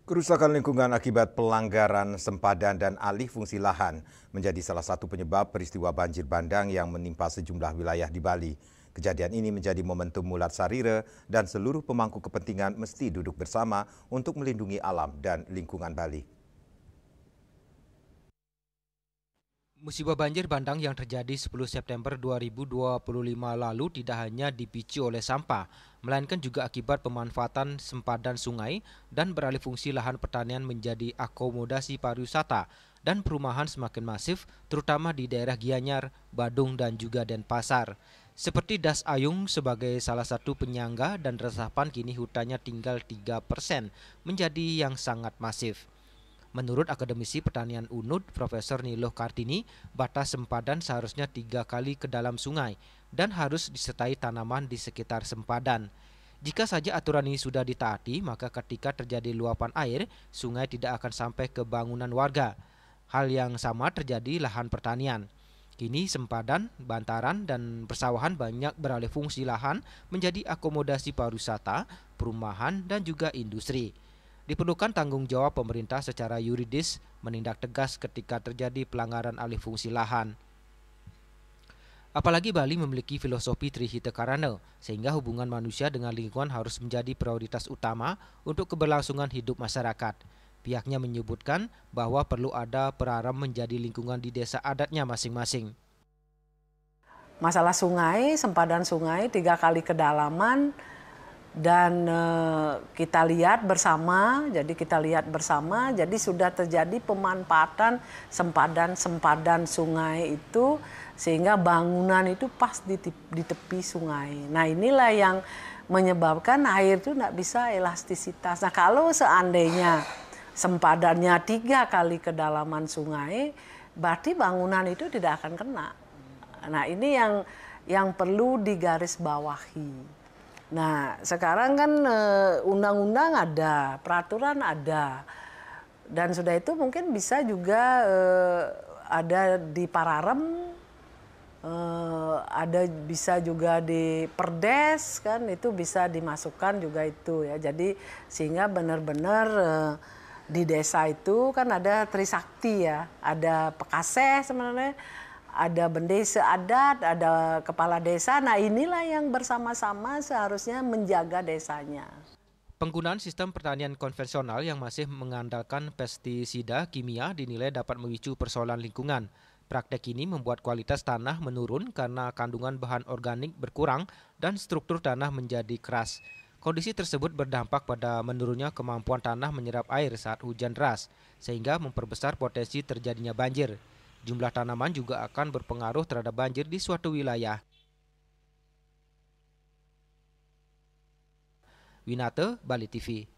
Kerusakan lingkungan akibat pelanggaran sempadan dan alih fungsi lahan menjadi salah satu penyebab peristiwa banjir bandang yang menimpa sejumlah wilayah di Bali. Kejadian ini menjadi momentum Mulat Sarire dan seluruh pemangku kepentingan mesti duduk bersama untuk melindungi alam dan lingkungan Bali. Musibah banjir bandang yang terjadi 10 September 2025 lalu tidak hanya dipicu oleh sampah, melainkan juga akibat pemanfaatan sempadan sungai dan beralih fungsi lahan pertanian menjadi akomodasi pariwisata dan perumahan semakin masif, terutama di daerah Gianyar, Badung, dan juga Denpasar. Seperti Das Ayung sebagai salah satu penyangga dan resapan kini hutannya tinggal 3%, menjadi yang sangat masif. Menurut akademisi pertanian UNUD, Profesor Niloh Kartini, batas sempadan seharusnya 3 kali ke dalam sungai dan harus disertai tanaman di sekitar sempadan. Jika saja aturan ini sudah ditaati, maka ketika terjadi luapan air, sungai tidak akan sampai ke bangunan warga. Hal yang sama terjadi lahan pertanian. Kini sempadan, bantaran, dan persawahan banyak beralih fungsi lahan menjadi akomodasi pariwisata, perumahan, dan juga industri. Diperlukan tanggung jawab pemerintah secara yuridis menindak tegas ketika terjadi pelanggaran alih fungsi lahan. Apalagi Bali memiliki filosofi Trihita Karana, sehingga hubungan manusia dengan lingkungan harus menjadi prioritas utama untuk keberlangsungan hidup masyarakat. Pihaknya menyebutkan bahwa perlu ada peraram menjadi lingkungan di desa adatnya masing-masing. Masalah sungai, sempadan sungai 3 kali kedalaman, dan kita lihat bersama, jadi sudah terjadi pemanfaatan sempadan sungai itu sehingga bangunan itu pas di tepi sungai. Nah inilah yang menyebabkan air itu tidak bisa elastisitas. Nah kalau seandainya sempadannya 3 kali kedalaman sungai, berarti bangunan itu tidak akan kena. Nah ini yang perlu digarisbawahi. Nah, sekarang kan undang-undang ada, peraturan ada, dan sudah itu mungkin bisa juga ada di Pararem, ada bisa juga di Perdes, kan itu bisa dimasukkan juga itu ya. Jadi sehingga benar-benar di desa itu kan ada Trisakti ya, ada Pekaseh sebenarnya. Ada bendesa adat, ada kepala desa. Nah inilah yang bersama-sama seharusnya menjaga desanya. Penggunaan sistem pertanian konvensional yang masih mengandalkan pestisida kimia dinilai dapat memicu persoalan lingkungan. Praktek ini membuat kualitas tanah menurun karena kandungan bahan organik berkurang dan struktur tanah menjadi keras. Kondisi tersebut berdampak pada menurunnya kemampuan tanah menyerap air saat hujan deras, sehingga memperbesar potensi terjadinya banjir. Jumlah tanaman juga akan berpengaruh terhadap banjir di suatu wilayah. Winate, Bali TV.